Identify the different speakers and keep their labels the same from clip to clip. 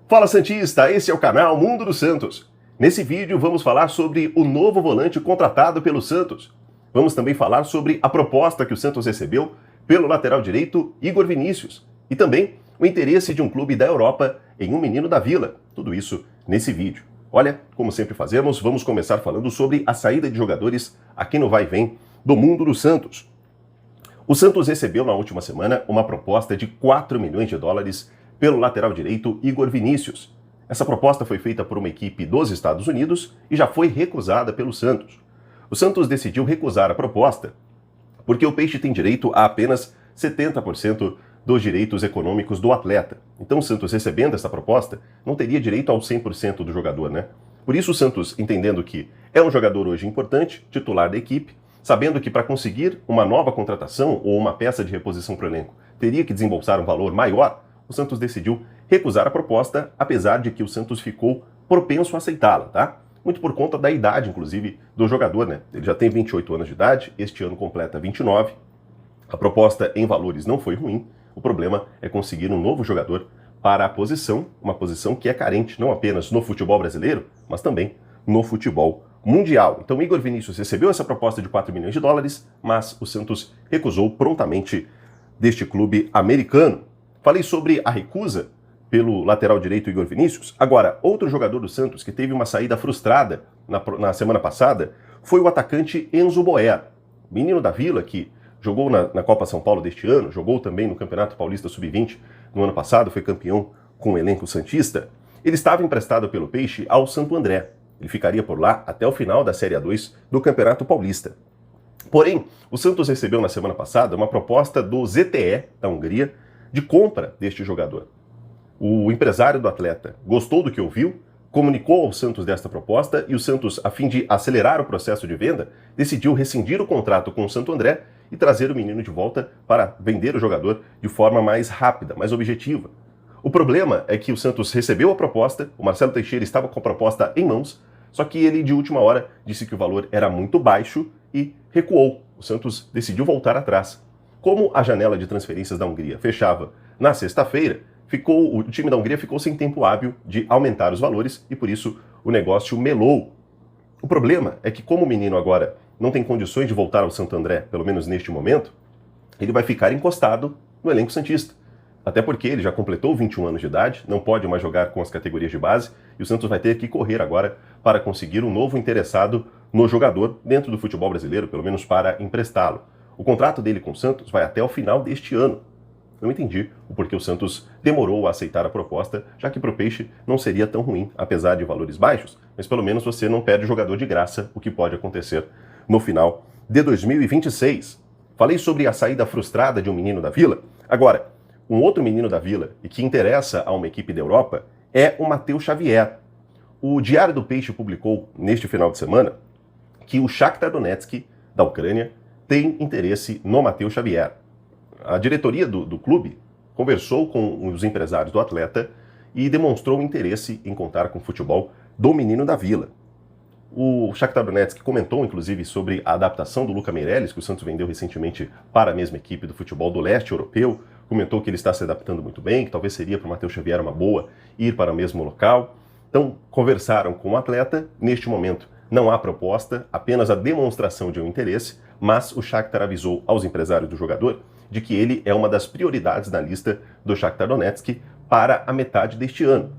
Speaker 1: Fala Santista, esse é o canal Mundo dos Santos. Nesse vídeo vamos falar sobre o novo volante contratado pelo Santos. Vamos também falar sobre a proposta que o Santos recebeu pelo lateral direito Igor Vinícius e também o interesse de um clube da Europa em um menino da Vila. Tudo isso nesse vídeo. Olha, como sempre fazemos, vamos começar falando sobre a saída de jogadores aqui no vai e vem do Mundo dos Santos. O Santos recebeu na última semana uma proposta de 4 milhões de dólares pelo lateral direito Igor Vinícius. Essa proposta foi feita por uma equipe dos Estados Unidos e já foi recusada pelo Santos. O Santos decidiu recusar a proposta porque o Peixe tem direito a apenas 70% dos direitos econômicos do atleta. Então o Santos, recebendo essa proposta, não teria direito ao 100% do jogador, né? Por isso o Santos, entendendo que é um jogador hoje importante, titular da equipe, sabendo que para conseguir uma nova contratação ou uma peça de reposição para o elenco teria que desembolsar um valor maior, o Santos decidiu recusar a proposta, apesar de que o Santos ficou propenso a aceitá-la, tá? Muito por conta da idade, inclusive, do jogador, né? Ele já tem 28 anos de idade, este ano completa 29. A proposta em valores não foi ruim, o problema é conseguir um novo jogador para a posição, uma posição que é carente não apenas no futebol brasileiro, mas também no futebol mundial. Então Igor Vinícius recebeu essa proposta de 4 milhões de dólares, mas o Santos recusou prontamente deste clube americano. Falei sobre a recusa pelo lateral direito Igor Vinícius. Agora, outro jogador do Santos que teve uma saída frustrada na semana passada foi o atacante Enzo Boer, menino da Vila que jogou na Copa São Paulo deste ano, jogou também no Campeonato Paulista Sub-20 no ano passado, foi campeão com o elenco santista. Ele estava emprestado pelo Peixe ao Santo André. Ele ficaria por lá até o final da Série A2 do Campeonato Paulista. Porém, o Santos recebeu na semana passada uma proposta do ZTE da Hungria de compra deste jogador. O empresário do atleta gostou do que ouviu, comunicou ao Santos desta proposta e o Santos, a fim de acelerar o processo de venda, decidiu rescindir o contrato com o Santo André e trazer o menino de volta para vender o jogador de forma mais rápida, mais objetiva. O problema é que o Santos recebeu a proposta, o Marcelo Teixeira estava com a proposta em mãos, só que ele, de última hora, disse que o valor era muito baixo e recuou. O Santos decidiu voltar atrás. Como a janela de transferências da Hungria fechava na sexta-feira, o time da Hungria ficou sem tempo hábil de aumentar os valores e, por isso, o negócio melou. O problema é que, como o menino agora não tem condições de voltar ao Santo André, pelo menos neste momento, ele vai ficar encostado no elenco santista. Até porque ele já completou 21 anos de idade, não pode mais jogar com as categorias de base, e o Santos vai ter que correr agora para conseguir um novo interessado no jogador dentro do futebol brasileiro, pelo menos para emprestá-lo. O contrato dele com o Santos vai até o final deste ano. Não entendi o porquê o Santos demorou a aceitar a proposta, já que para o Peixe não seria tão ruim, apesar de valores baixos, mas pelo menos você não perde jogador de graça, o que pode acontecer no final de 2026. Falei sobre a saída frustrada de um menino da Vila. Agora, um outro menino da Vila e que interessa a uma equipe da Europa é o Matheus Xavier. O Diário do Peixe publicou neste final de semana que o Shakhtar Donetsk da Ucrânia tem interesse no Matheus Xavier. A diretoria do clube conversou com os empresários do atleta e demonstrou interesse em contar com o futebol do menino da Vila. O Shakhtar Donetsk comentou, inclusive, sobre a adaptação do Lucas Meireles, que o Santos vendeu recentemente para a mesma equipe do futebol do leste europeu. Comentou que ele está se adaptando muito bem, que talvez seria para o Matheus Xavier uma boa ir para o mesmo local. Então, conversaram com o atleta. Neste momento, não há proposta, apenas a demonstração de um interesse, mas o Shakhtar avisou aos empresários do jogador de que ele é uma das prioridades na lista do Shakhtar Donetsk para a metade deste ano.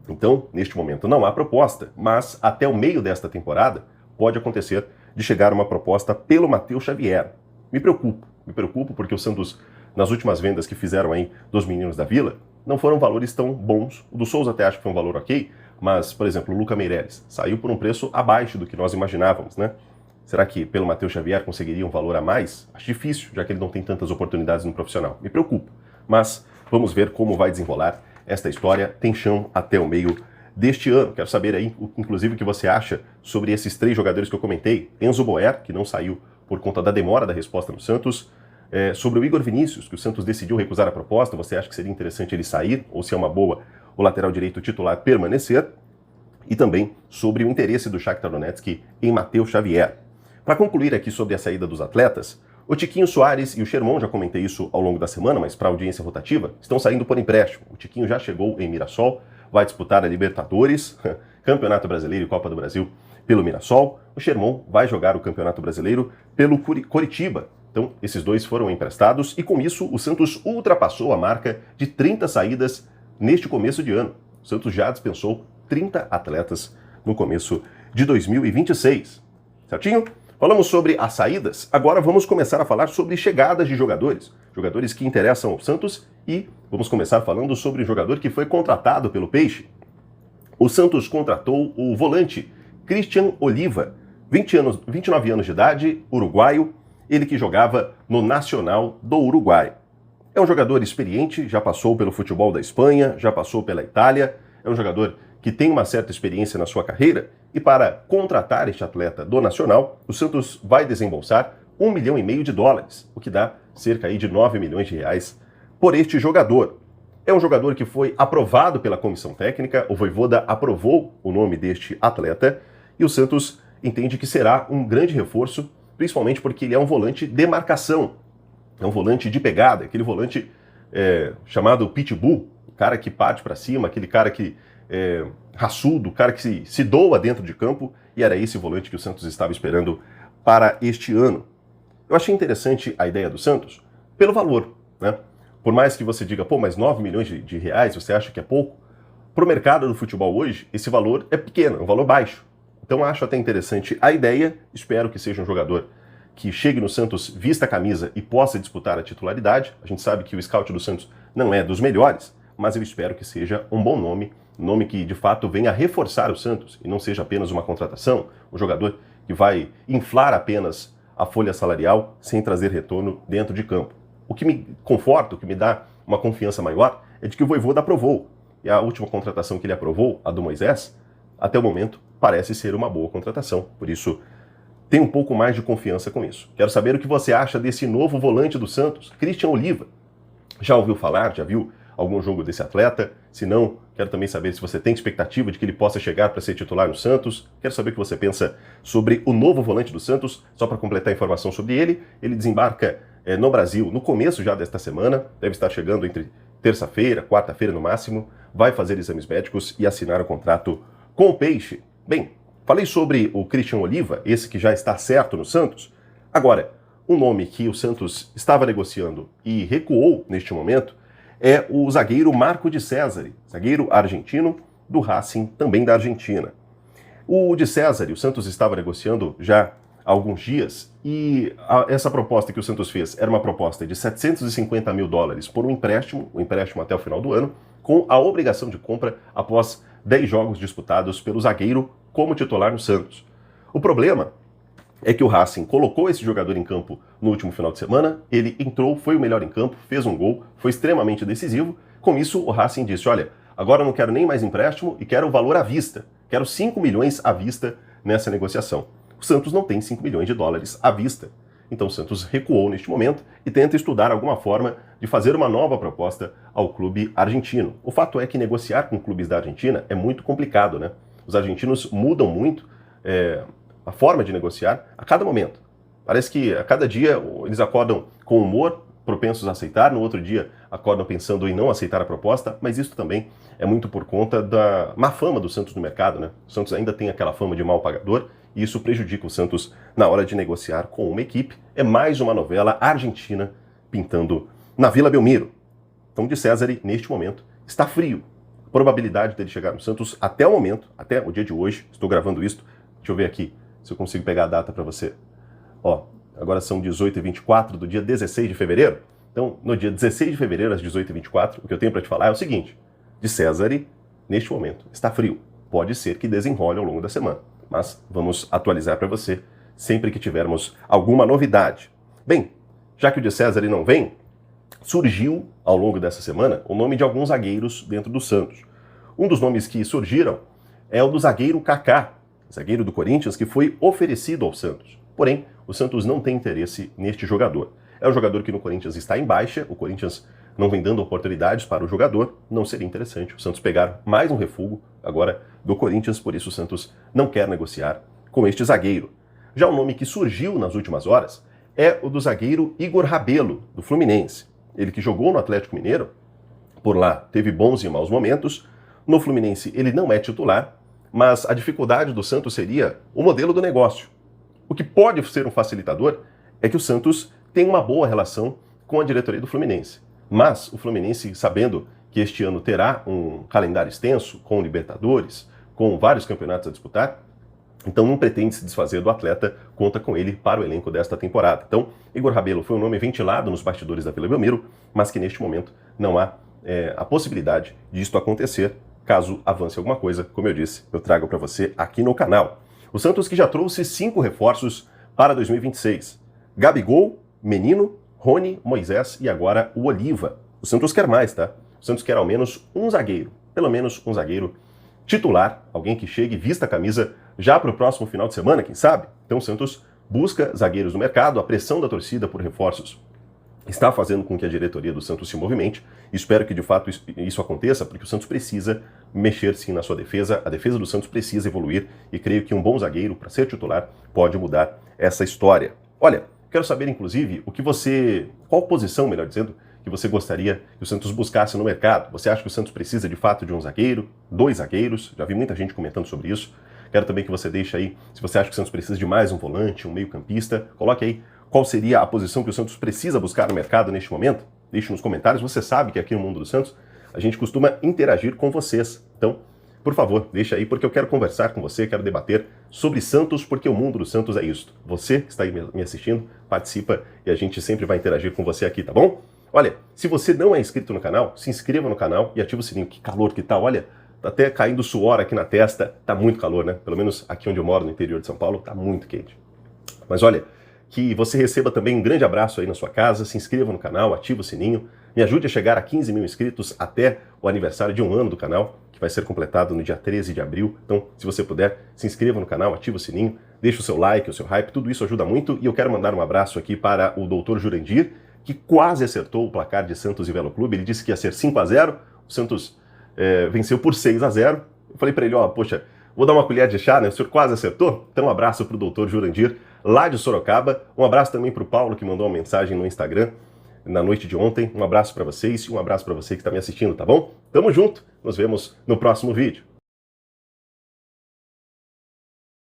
Speaker 1: Então, neste momento não há proposta, mas até o meio desta temporada pode acontecer de chegar uma proposta pelo Matheus Xavier. Me preocupo porque o Santos, nas últimas vendas que fizeram aí dos meninos da Vila, não foram valores tão bons. O do Souza até acho que foi um valor ok, mas, por exemplo, o Lucas Meireles saiu por um preço abaixo do que nós imaginávamos, né? Será que pelo Matheus Xavier conseguiria um valor a mais? Acho difícil, já que ele não tem tantas oportunidades no profissional. Me preocupo, mas vamos ver como vai desenrolar esta história. Tem chão até o meio deste ano. Quero saber aí, inclusive, o que você acha sobre esses 3 jogadores que eu comentei. Enzo Boer, que não saiu por conta da demora da resposta no Santos. Sobre o Igor Vinícius, que o Santos decidiu recusar a proposta. Você acha que seria interessante ele sair? Ou se é uma boa o lateral direito titular permanecer? E também sobre o interesse do Shakhtar Donetsk em Matheus Xavier. Para concluir aqui sobre a saída dos atletas, o Tiquinho Soares e o Sherman, já comentei isso ao longo da semana, mas para audiência rotativa, estão saindo por empréstimo. O Tiquinho já chegou em Mirassol, vai disputar a Libertadores, Campeonato Brasileiro e Copa do Brasil pelo Mirassol. O Sherman vai jogar o Campeonato Brasileiro pelo Coritiba. Então, esses dois foram emprestados e, com isso, o Santos ultrapassou a marca de 30 saídas neste começo de ano. O Santos já dispensou 30 atletas no começo de 2026. Certinho? Falamos sobre as saídas, agora vamos começar a falar sobre chegadas de jogadores. Jogadores que interessam ao Santos e vamos começar falando sobre o jogador que foi contratado pelo Peixe. O Santos contratou o volante Christian Oliva, 29 anos de idade, uruguaio, ele que jogava no Nacional do Uruguai. É um jogador experiente, já passou pelo futebol da Espanha, já passou pela Itália, é um jogador que tem uma certa experiência na sua carreira e para contratar este atleta do Nacional, o Santos vai desembolsar US$ 1,5 milhão, o que dá cerca aí de 9 milhões de reais por este jogador. É um jogador que foi aprovado pela comissão técnica, o Vojvoda aprovou o nome deste atleta e o Santos entende que será um grande reforço, principalmente porque ele é um volante de marcação, é um volante de pegada, aquele volante chamado pitbull, o cara que parte para cima, aquele cara que raçudo, o cara que se doa dentro de campo, e era esse volante que o Santos estava esperando para este ano. Eu achei interessante a ideia do Santos pelo valor, né? Por mais que você diga, pô, mas 9 milhões de reais, você acha que é pouco? Para o mercado do futebol hoje, esse valor é pequeno, é um valor baixo. Então acho até interessante a ideia, espero que seja um jogador que chegue no Santos, vista a camisa e possa disputar a titularidade. A gente sabe que o scout do Santos não é dos melhores, mas eu espero que seja um bom nome, um nome que de fato venha reforçar o Santos e não seja apenas uma contratação, um jogador que vai inflar apenas a folha salarial sem trazer retorno dentro de campo. O que me conforta, o que me dá uma confiança maior é de que o Vojvoda aprovou. E a última contratação que ele aprovou, a do Moisés, até o momento parece ser uma boa contratação. Por isso, tenho um pouco mais de confiança com isso. Quero saber o que você acha desse novo volante do Santos, Christian Oliva. Já ouviu falar? Já viu algum jogo desse atleta? Se não, quero também saber se você tem expectativa de que ele possa chegar para ser titular no Santos. Quero saber o que você pensa sobre o novo volante do Santos. Só para completar a informação sobre ele, ele desembarca no Brasil no começo já desta semana, deve estar chegando entre terça-feira, quarta-feira no máximo, vai fazer exames médicos e assinar o contrato com o Peixe. Bem, falei sobre o Christian Oliva, esse que já está certo no Santos. Agora, um nome que o Santos estava negociando e recuou neste momento é o zagueiro Marco de César, zagueiro argentino do Racing, também da Argentina. O de César, o Santos estava negociando já há alguns dias e essa proposta que o Santos fez era uma proposta de US$ 750 mil por um empréstimo até o final do ano, com a obrigação de compra após 10 jogos disputados pelo zagueiro como titular no Santos. O problema é que o Racing colocou esse jogador em campo no último final de semana, ele entrou, foi o melhor em campo, fez um gol, foi extremamente decisivo. Com isso, o Racing disse, olha, agora eu não quero nem mais empréstimo e quero o valor à vista, quero 5 milhões à vista nessa negociação. O Santos não tem US$ 5 milhões à vista. Então o Santos recuou neste momento e tenta estudar alguma forma de fazer uma nova proposta ao clube argentino. O fato é que negociar com clubes da Argentina é muito complicado, né? Os argentinos mudam muito a forma de negociar a cada momento. Parece que a cada dia eles acordam com humor, propensos a aceitar, no outro dia acordam pensando em não aceitar a proposta, mas isso também é muito por conta da má fama do Santos no mercado, né? O Santos ainda tem aquela fama de mal pagador e isso prejudica o Santos na hora de negociar com uma equipe. É mais uma novela argentina pintando na Vila Belmiro. Então, de César, neste momento, está frio. A probabilidade dele chegar no Santos até o momento, até o dia de hoje, estou gravando isso, deixa eu ver aqui se eu consigo pegar a data para você. Ó, agora são 18h24 do dia 16 de fevereiro. Então, no dia 16 de fevereiro, às 18h24, o que eu tenho para te falar é o seguinte: de César, neste momento, está frio. Pode ser que desenrole ao longo da semana, mas vamos atualizar para você sempre que tivermos alguma novidade. Bem, já que o de César não vem, surgiu ao longo dessa semana o nome de alguns zagueiros dentro do Santos. Um dos nomes que surgiram é o do zagueiro Kaká, zagueiro do Corinthians, que foi oferecido ao Santos. Porém, o Santos não tem interesse neste jogador. É um jogador que no Corinthians está em baixa, o Corinthians não vem dando oportunidades para o jogador, não seria interessante o Santos pegar mais um refúgio agora do Corinthians, por isso o Santos não quer negociar com este zagueiro. Já o nome que surgiu nas últimas horas é o do zagueiro Igor Rabelo, do Fluminense. Ele que jogou no Atlético Mineiro, por lá teve bons e maus momentos, No Fluminense ele não é titular, mas a dificuldade do Santos seria o modelo do negócio. O que pode ser um facilitador é que o Santos tem uma boa relação com a diretoria do Fluminense. Mas o Fluminense, sabendo que este ano terá um calendário extenso, com Libertadores, com vários campeonatos a disputar, então não pretende se desfazer do atleta, conta com ele para o elenco desta temporada. Então, Igor Rabelo foi um nome ventilado nos bastidores da Vila Belmiro, mas que neste momento não há a possibilidade disto acontecer. Caso avance alguma coisa, como eu disse, eu trago para você aqui no canal. O Santos que já trouxe 5 reforços para 2026. Gabigol, Menino, Rony, Moisés e agora o Oliva. O Santos quer mais, tá? O Santos quer ao menos um zagueiro, pelo menos um zagueiro titular, alguém que chegue e vista a camisa já para o próximo final de semana, quem sabe? Então o Santos busca zagueiros no mercado, a pressão da torcida por reforços está fazendo com que a diretoria do Santos se movimente. Espero que de fato isso aconteça, porque o Santos precisa mexer sim na sua defesa, a defesa do Santos precisa evoluir e creio que um bom zagueiro para ser titular pode mudar essa história. Olha, quero saber inclusive qual posição, melhor dizendo, que você gostaria que o Santos buscasse no mercado. Você acha que o Santos precisa de fato de um zagueiro, 2 zagueiros? Já vi muita gente comentando sobre isso. Quero também que você deixe aí, se você acha que o Santos precisa de mais um volante, um meio-campista, coloque aí qual seria a posição que o Santos precisa buscar no mercado neste momento. Deixe nos comentários. Você sabe que aqui no Mundo do Santos a gente costuma interagir com vocês. Então, por favor, deixa aí, porque eu quero conversar com você, quero debater sobre Santos, porque o Mundo do Santos é isso. Você que está aí me assistindo, participa e a gente sempre vai interagir com você aqui, tá bom? Olha, se você não é inscrito no canal, se inscreva no canal e ative o sininho. Que calor que tá, olha, tá até caindo suor aqui na testa, tá muito calor, né? Pelo menos aqui onde eu moro, no interior de São Paulo, tá muito quente. Mas olha, que você receba também um grande abraço aí na sua casa, se inscreva no canal, ative o sininho, me ajude a chegar a 15 mil inscritos até o aniversário de 1 ano do canal, que vai ser completado no dia 13 de abril. Então, se você puder, se inscreva no canal, ative o sininho, deixe o seu like, o seu hype, tudo isso ajuda muito. E eu quero mandar um abraço aqui para o Dr. Jurandir, que quase acertou o placar de Santos e Velo Clube. Ele disse que ia ser 5-0, o Santos venceu por 6-0. Eu falei para ele, poxa, vou dar uma colher de chá, né? O senhor quase acertou? Então um abraço para o Dr. Jurandir, lá de Sorocaba. Um abraço também para o Paulo, que mandou uma mensagem no Instagram na noite de ontem. Um abraço para vocês e um abraço para você que está me assistindo, tá bom? Tamo junto, nos vemos no próximo vídeo.